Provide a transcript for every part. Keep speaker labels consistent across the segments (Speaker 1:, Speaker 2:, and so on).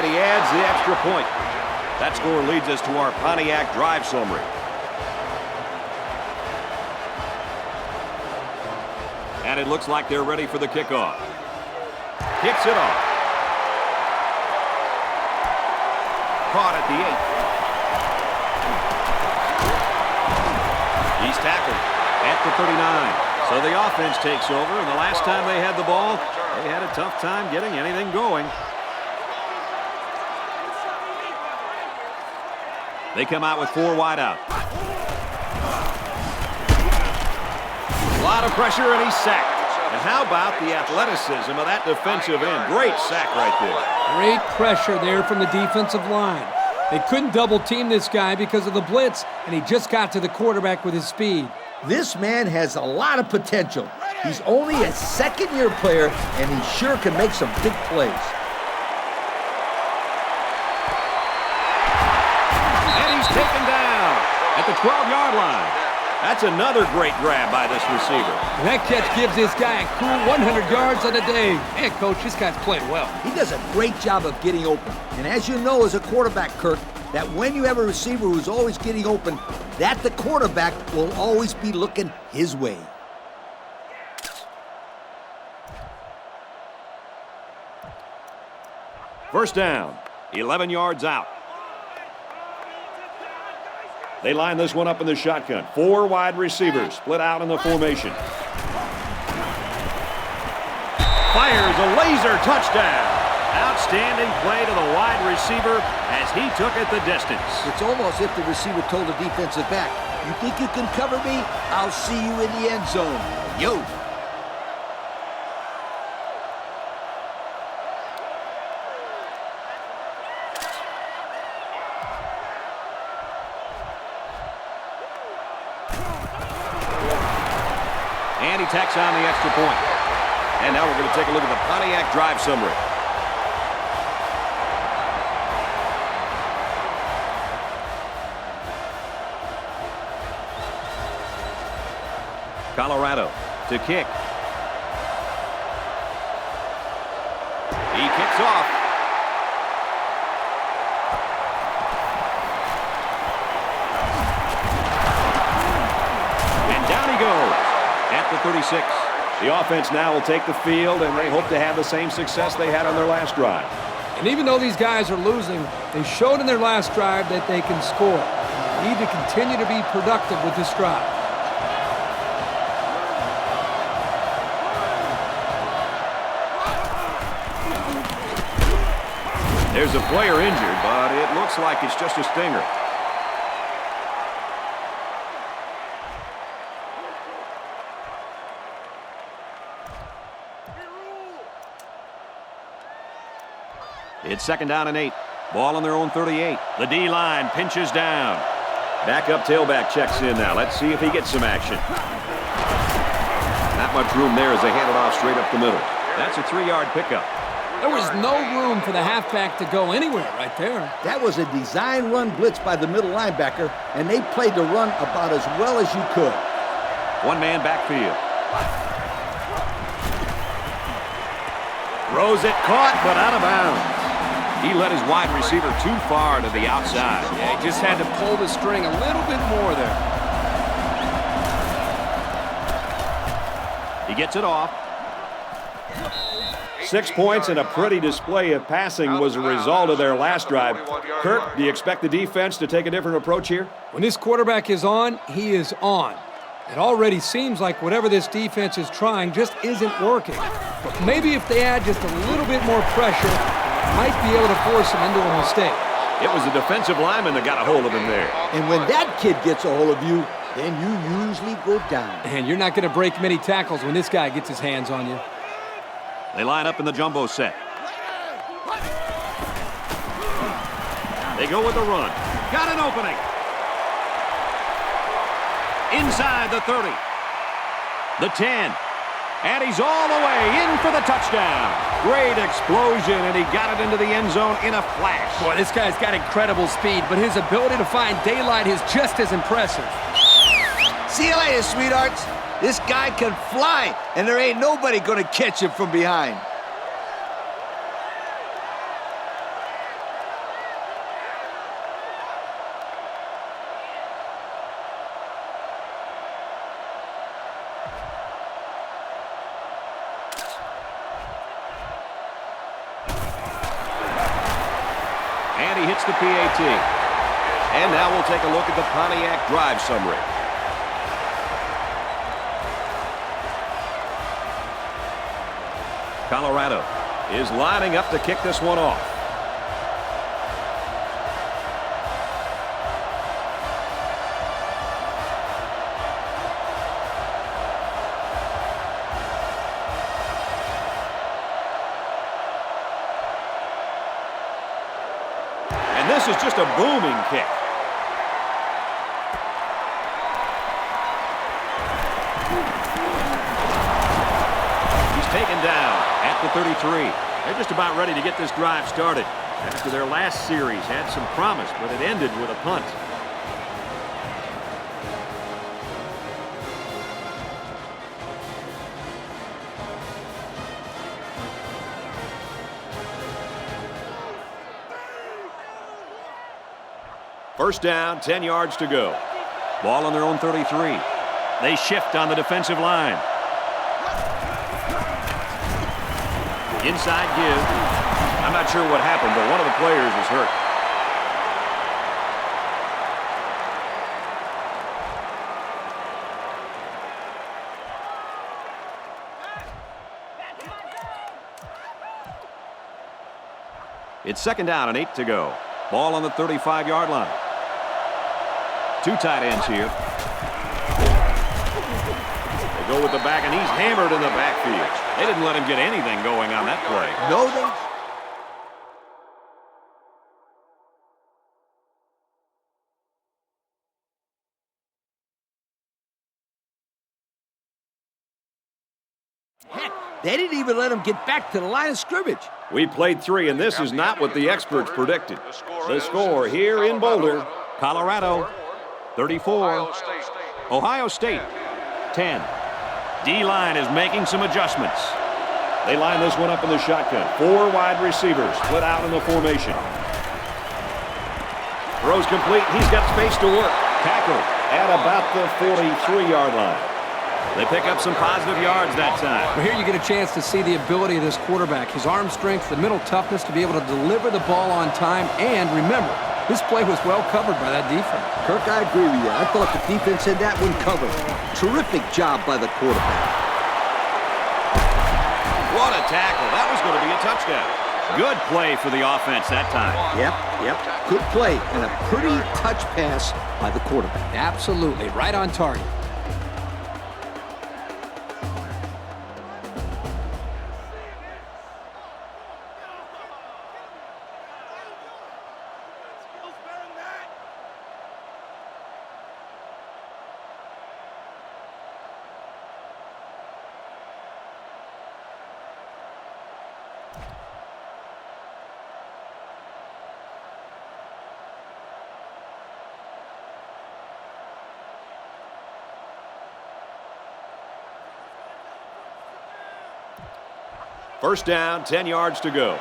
Speaker 1: And he adds the extra point. That score leads us to our Pontiac drive summary. And it looks like they're ready for the kickoff. Kicks it off. Caught at the 8. He's tackled at the 39. So the offense takes over, and the last time they had the ball, they had a tough time getting anything going. They come out with 4 wide out. A lot of pressure, and he's sacked. And how about the athleticism of that defensive end? Great sack right there.
Speaker 2: Great pressure there from the defensive line. They couldn't double-team this guy because of the blitz, and he just got to the quarterback with his speed.
Speaker 3: This man has a lot of potential. He's only a second-year player, and he sure can make some big plays.
Speaker 1: And he's taken down at the 12-yard line. That's another great grab by this receiver.
Speaker 2: And that catch gives this guy a cool 100 yards on the day. Man, Coach, this guy's playing well.
Speaker 3: He does a great job of getting open. And as you know as a quarterback, Kirk, that when you have a receiver who's always getting open, that the quarterback will always be looking his way.
Speaker 1: First down, 11 yards out. They line this one up in the shotgun. 4 wide receivers split out in the formation. Fires a laser touchdown. Outstanding play to the wide receiver as he took it the distance.
Speaker 3: It's almost if the receiver told the defensive back, "You think you can cover me? I'll see you in the end zone." Yo.
Speaker 1: And he tacks on the extra point. And now we're going to take a look at the Pontiac drive summary. Colorado to kick. He kicks off. And down he goes at the 36. The offense now will take the field, and they hope to have the same success they had on their last drive.
Speaker 2: And even though these guys are losing, they showed in their last drive that they can score. They need to continue to be productive with this drive.
Speaker 1: There's a player injured, but it looks like it's just a stinger. It's second down and 8. Ball on their own 38. The D-line pinches down. Backup tailback checks in now. Let's see if he gets some action. Not much room there as they hand it off straight up the middle. That's a 3-yard pickup.
Speaker 2: There was no room for the halfback to go anywhere right there.
Speaker 3: That was a design run blitz by the middle linebacker, and they played the run about as well as you could.
Speaker 1: One-man backfield. Throws it, caught, but out of bounds. He led his wide receiver too far to the outside.
Speaker 2: Yeah, he just had to pull the string a little bit more there.
Speaker 1: He gets it off. 6 points and a pretty display of passing was a result of their last drive. Kirk, do you expect the defense to take a different approach here?
Speaker 2: When this quarterback is on, he is on. It already seems like whatever this defense is trying just isn't working. But maybe if they add just a little bit more pressure, might be able to force him into a mistake.
Speaker 1: It was the defensive lineman that got a hold of him there.
Speaker 3: And when that kid gets a hold of you, then you usually go down.
Speaker 2: And you're not going to break many tackles when this guy gets his hands on you.
Speaker 1: They line up in the jumbo set. They go with the run. Got an opening. Inside the 30. The 10. And he's all the way in for the touchdown. Great explosion, and he got it into the end zone in a flash.
Speaker 2: Boy, this guy's got incredible speed, but his ability to find daylight is just as impressive.
Speaker 3: See you later, sweethearts. This guy can fly, and there ain't nobody going to catch him from behind.
Speaker 1: And he hits the PAT. And now we'll take a look at the Pontiac drive summary. Colorado is lining up to kick this one off. And this is just a booming kick. He's taken down at the 33. They're just about ready to get this drive started. After their last series had some promise, but it ended with a punt. First down, 10 yards to go. Ball on their own 33. They shift on the defensive line. Inside give. I'm not sure what happened, but one of the players is hurt. It's second down and 8 to go. Ball on the 35-yard line. Two tight ends here. They go with the back, and he's hammered in the backfield. They didn't let him get anything going on that play.
Speaker 3: No, they... Heck, they didn't even let him get back to the line of scrimmage.
Speaker 1: We played 3, and this is not what the experts predicted. The score here in Boulder, Colorado, 34. Ohio State, 10. D-line is making some adjustments. They line this one up in the shotgun. 4 wide receivers split out in the formation. Throws complete. He's got space to work. Tackled at about the 43-yard line. They pick up some positive yards that time.
Speaker 2: Well, here you get a chance to see the ability of this quarterback. His arm strength, the mental toughness to be able to deliver the ball on time. And remember, this play was well covered by that defense.
Speaker 3: Kirk, I agree with you. I thought the defense had that one covered. Terrific job by the quarterback.
Speaker 1: What a tackle. That was going to be a touchdown. Good play for the offense that time.
Speaker 3: Yep. Good play and a pretty touch pass by the quarterback.
Speaker 2: Absolutely. Right on target.
Speaker 1: First down, 10 yards to go.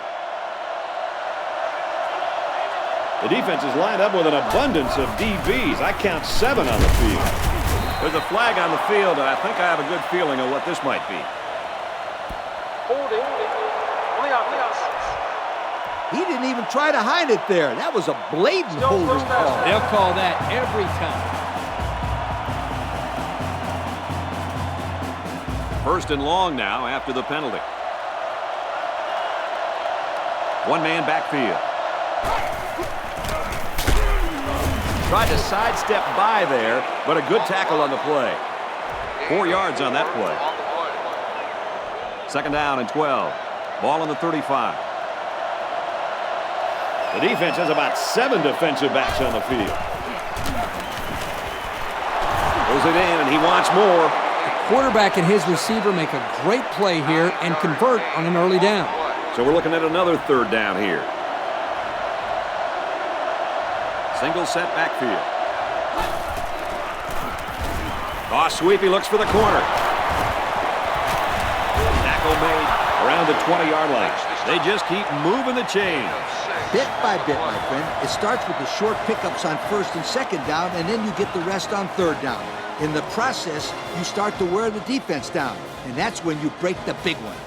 Speaker 1: The defense is lined up with an abundance of DBs. I count 7 on the field. There's a flag on the field, and I think I have a good feeling of what this might be.
Speaker 4: Holding on the offense.
Speaker 3: He didn't even try to hide it there. That was a blatant holding call.
Speaker 2: They'll call that every time.
Speaker 1: First and long now after the penalty. One-man backfield. Tried to sidestep by there, but a good tackle on the play. 4 yards on that play. Second down and 12. Ball on the 35. The defense has about 7 defensive backs on the field. Pulls it in, and he wants more.
Speaker 2: The quarterback and his receiver make a great play here and convert on an early down.
Speaker 1: So we're looking at another third down here. Single set backfield. Sweep, he looks for the corner. Tackle made around the 20-yard line. They just keep moving the chains.
Speaker 3: Bit by bit, my friend. It starts with the short pickups on first and second down, and then you get the rest on third down. In the process, you start to wear the defense down, and that's when you break the big one.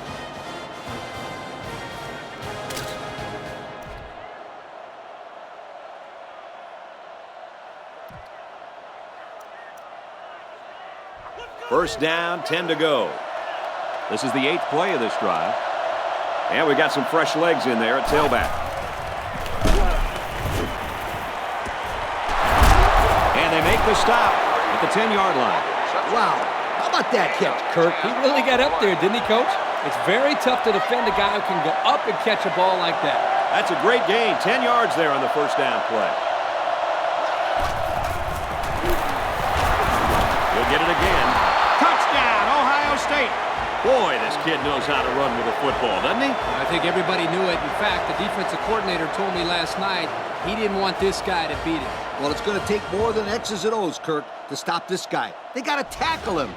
Speaker 1: First down, 10 to go. This is the 8th play of this drive. And we got some fresh legs in there at tailback. And they make the stop at the 10-yard line.
Speaker 3: Wow. How about that catch, Kirk?
Speaker 2: He really got up there, didn't he, Coach? It's very tough to defend a guy who can go up and catch a ball like that.
Speaker 1: That's a great gain. 10 yards there on the first down play. He'll get it again. Touchdown, Ohio State. Boy, this kid knows how to run with a football, doesn't he?
Speaker 5: I think everybody knew it. In fact, the defensive coordinator told me last night he didn't want this guy to beat him.
Speaker 3: Well, it's going to take more than X's and O's, Kirk, to stop this guy. They got to tackle him.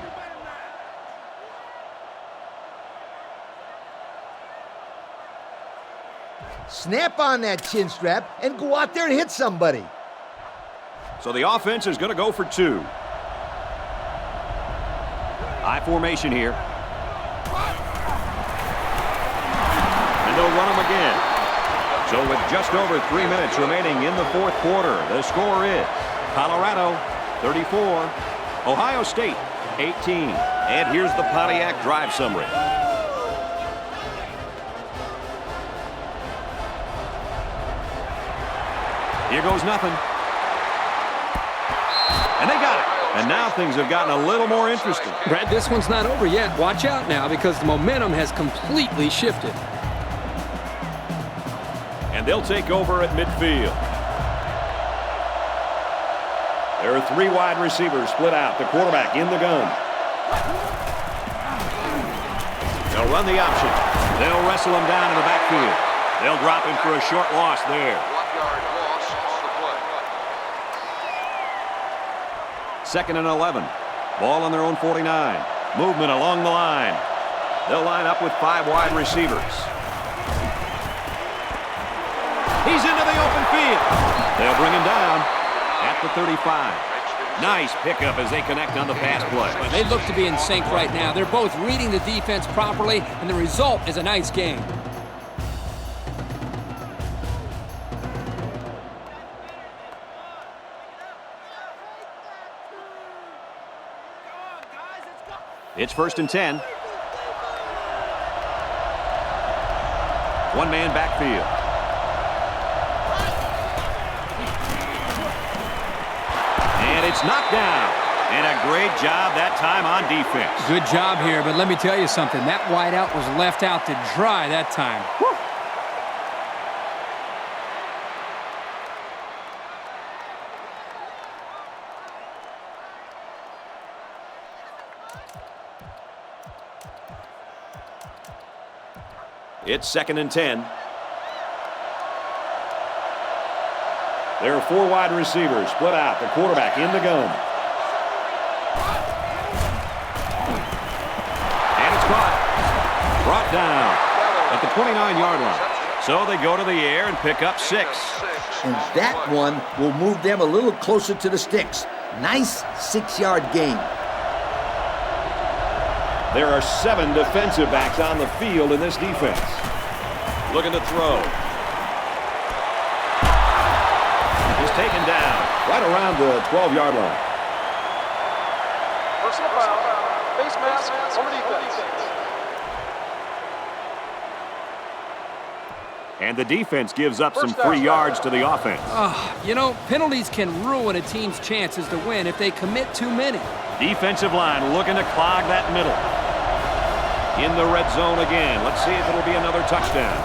Speaker 3: Snap on that chin strap and go out there and hit somebody.
Speaker 1: So the offense is going to go for 2. High formation here. And they'll run them again. So with just over 3 minutes remaining in the fourth quarter, the score is Colorado 34, Ohio State 18. And here's the Pontiac drive summary. Here goes nothing. And they got it. And now things have gotten a little more interesting.
Speaker 2: Brad, this one's not over yet. Watch out now because the momentum has completely shifted.
Speaker 1: And they'll take over at midfield. There are 3 wide receivers split out. The quarterback in the gun. They'll run the option. They'll wrestle him down in the backfield. They'll drop him for a short loss there.
Speaker 4: 1-yard loss on the play.
Speaker 1: 2nd and 11. Ball on their own 49. Movement along the line. They'll line up with 5 wide receivers. He's into the open field. They'll bring him down at the 35. Nice pickup as they connect on the pass play.
Speaker 5: They look to be in sync right now. They're both reading the defense properly, and the result is a nice game.
Speaker 1: It's 1st and 10. One man backfield. And it's knocked down. And a great job that time on defense.
Speaker 5: Good job here, but let me tell you something. That wideout was left out to dry that time. Whew.
Speaker 1: It's 2nd and 10. There are 4 wide receivers split out. The quarterback in the gun. And it's caught. Brought down at the 29-yard line. So they go to the air and pick up 6.
Speaker 3: And that one will move them a little closer to the sticks. Nice 6-yard gain.
Speaker 1: There are 7 defensive backs on the field in this defense. Looking to throw. He's taken down right around the 12-yard line.
Speaker 4: Personal foul. Face mask on the defense.
Speaker 1: And the defense gives up some free yards to the offense.
Speaker 5: You know, penalties can ruin a team's chances to win if they commit too many.
Speaker 1: Defensive line looking to clog that middle. In the red zone again. Let's see if it'll be another touchdown.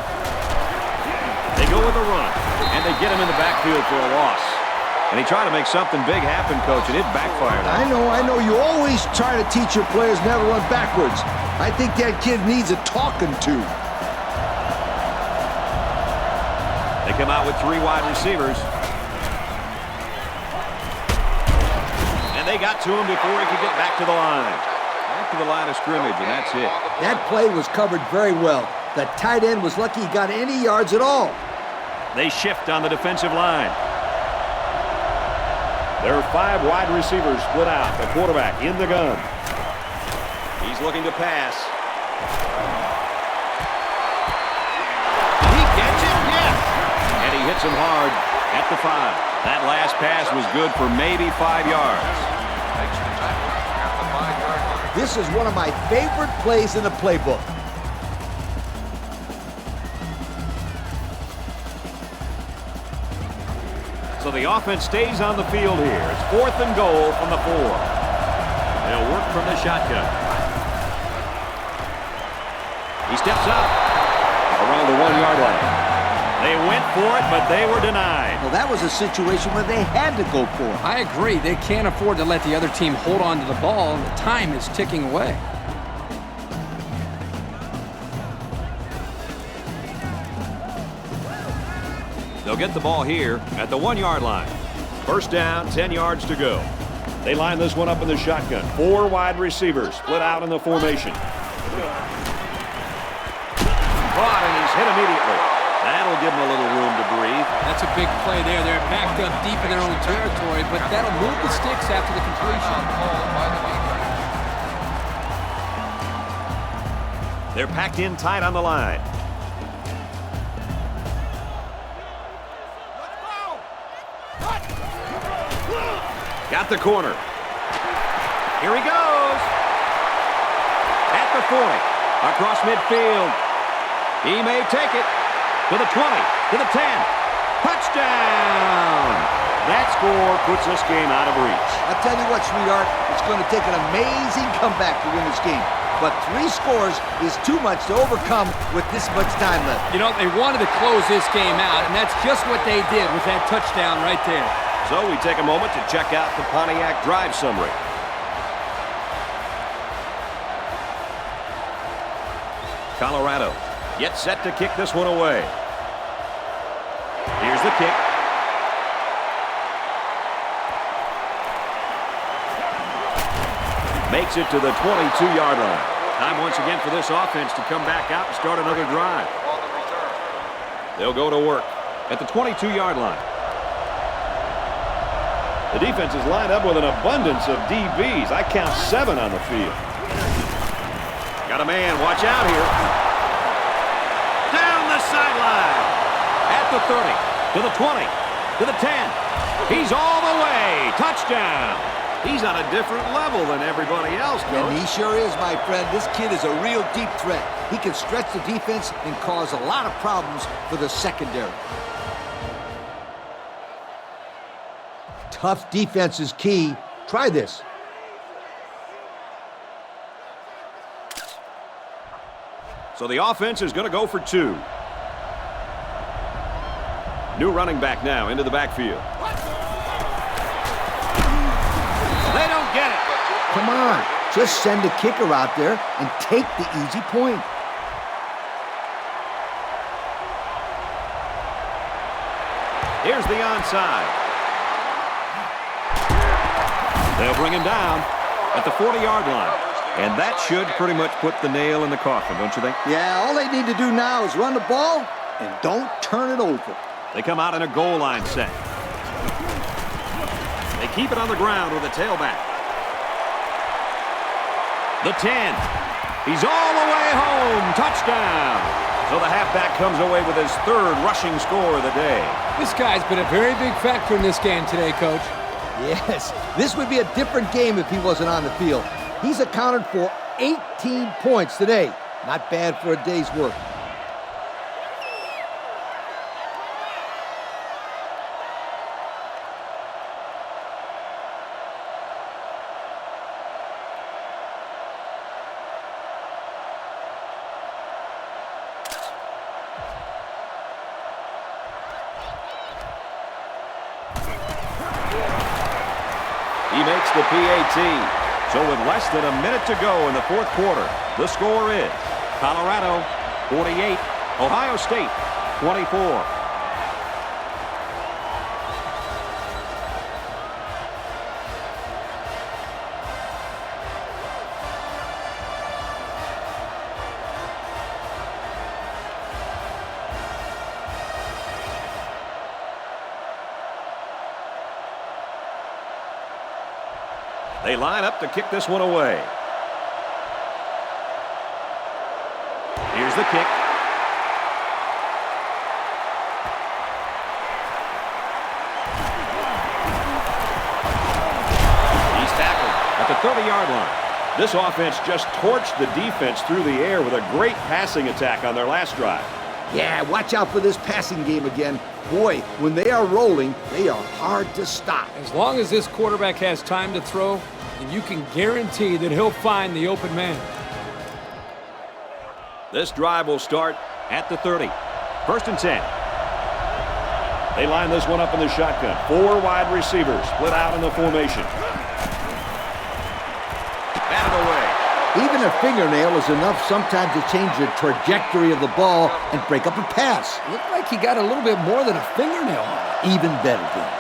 Speaker 1: They go with a run, and they get him in the backfield for a loss. And he tried to make something big happen, Coach, and it backfired.
Speaker 3: I know. You always try to teach your players never run backwards. I think that kid needs a talking to.
Speaker 1: They come out with 3 wide receivers. And they got to him before he could get back to the line. Back to the line of scrimmage, and that's it.
Speaker 3: That play was covered very well. The tight end was lucky he got any yards at all.
Speaker 1: They shift on the defensive line. There are 5 wide receivers split out. The quarterback in the gun. He's looking to pass. He gets it, yes! And he hits him hard at the 5. That last pass was good for maybe 5 yards.
Speaker 4: Takes the tackle at the 5-yard line.
Speaker 3: This is one of my favorite plays in the playbook.
Speaker 1: So the offense stays on the field here. It's 4th and goal from the 4. They'll work from the shotgun. He steps up around the 1-yard line. They went for it, but they were denied.
Speaker 3: Well, that was a situation where they had to go for it.
Speaker 5: I agree. They can't afford to let the other team hold on to the ball. The time is ticking away.
Speaker 1: They'll get the ball here at the 1-yard line. First down, 10 yards to go. They line this one up in the shotgun. 4 wide receivers split out in the formation. Caught, and he's hit immediately. That'll give them a little room to breathe.
Speaker 5: That's a big play there. They're backed up deep in their own territory, but that'll move the sticks after the completion.
Speaker 1: They're packed in tight on the line. Got the corner. Here he goes. At the 40. Across midfield. He may take it. To the 20. To the 10. Touchdown! That score puts this game out of reach.
Speaker 3: I'll tell you what, sweetheart. It's going to take an amazing comeback to win this game. But 3 scores is too much to overcome with this much time left.
Speaker 5: You know, they wanted to close this game out, and that's just what they did with that touchdown right there.
Speaker 1: So we take a moment to check out the Pontiac drive summary. Colorado gets set to kick this one away. Here's the kick. Makes it to the 22-yard line. Time once again for this offense to come back out and start another drive. They'll go to work at the 22-yard line. The defense is lined up with an abundance of DBs. I count 7 on the field. Got a man. Watch out here. Down the sideline. At the 30. To the 20. To the 10. He's all the way. Touchdown. He's on a different level than everybody else, Coach.
Speaker 3: And he sure is, my friend. This kid is a real deep threat. He can stretch the defense and cause a lot of problems for the secondary. Tough defense is key. Try this.
Speaker 1: So the offense is going to go for 2. New running back now into the backfield. They don't get it.
Speaker 3: Come on. Just send a kicker out there and take the easy point.
Speaker 1: Here's the onside. They'll bring him down at the 40-yard line. And that should pretty much put the nail in the coffin, don't you think?
Speaker 3: Yeah, all they need to do now is run the ball and don't turn it over.
Speaker 1: They come out in a goal line set. They keep it on the ground with a tailback. The 10. He's all the way home. Touchdown. So the halfback comes away with his 3rd rushing score of the day.
Speaker 2: This guy's been a very big factor in this game today, Coach.
Speaker 3: Yes, this would be a different game if he wasn't on the field. He's accounted for 18 points today. Not bad for a day's work.
Speaker 1: He makes the PAT. So with less than a minute to go in the 4th quarter, the score is Colorado 48, Ohio State 24. They line up to kick this one away. Here's the kick. He's tackled at the 30-yard line. This offense just torched the defense through the air with a great passing attack on their last drive.
Speaker 3: Yeah, watch out for this passing game again. Boy, when they are rolling, they are hard to stop.
Speaker 2: As long as this quarterback has time to throw, and you can guarantee that he'll find the open man.
Speaker 1: This drive will start at the 30. First and 10. They line this one up in the shotgun. 4 wide receivers split out in the formation. Batted away.
Speaker 3: Even a fingernail is enough sometimes to change the trajectory of the ball and break up a pass.
Speaker 2: Looked like he got a little bit more than a fingernail on it.
Speaker 3: Even better then.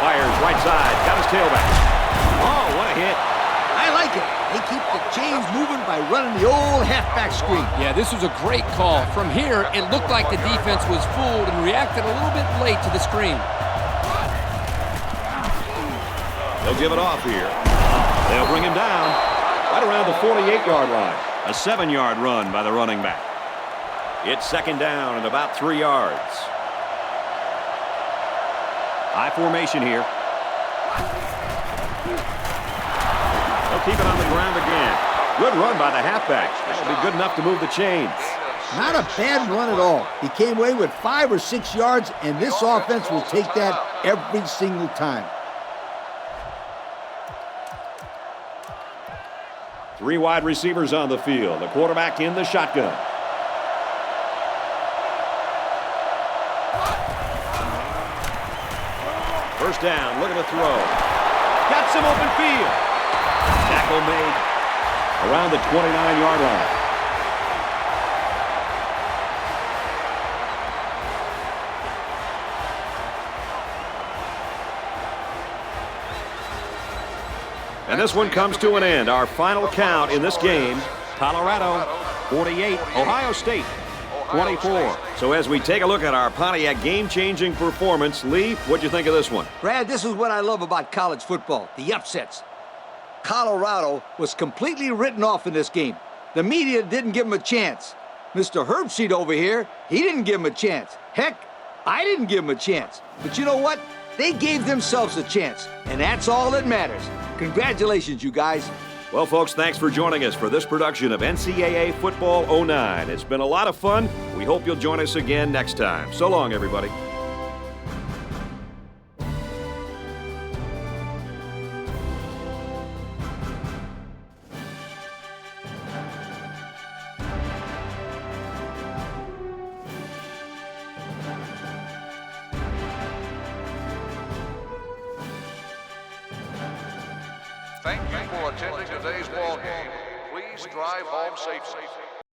Speaker 1: Fires right side. Got his tailback. Oh, what a hit.
Speaker 3: I like it. They keep the chains moving by running the old halfback screen.
Speaker 5: Yeah, this was a great call. From here, it looked like the defense was fooled and reacted a little bit late to the screen.
Speaker 1: They'll give it off here. They'll bring him down right around the 48-yard line. A 7-yard run by the running back. It's second down and about 3 yards. High formation here. They'll keep it on the ground again. Good run by the halfback. That'll be good enough to move the chains.
Speaker 3: Not a bad run at all. He came away with 5 or 6 yards, and this offense will take that every single time.
Speaker 1: 3 wide receivers on the field. The quarterback in the shotgun. First down. Look at the throw. Got some open field. Tackle made around the 29-yard line. And this one comes to an end. Our final count in this game, Colorado 48, Ohio State 24. So as we take a look at our Pontiac game-changing performance, Lee, what'd you think of this one?
Speaker 3: Brad, this is what I love about college football, the upsets. Colorado was completely written off in this game. The media didn't give him a chance. Mr. Herbseed over here, he didn't give him a chance. Heck, I didn't give him a chance. But you know what? They gave themselves a chance, and that's all that matters. Congratulations, you guys.
Speaker 1: Well, folks, thanks for joining us for this production of NCAA Football 09. It's been a lot of fun. We hope you'll join us again next time. So long, everybody.
Speaker 4: Thank you for attending today's ball game. Please drive home safely.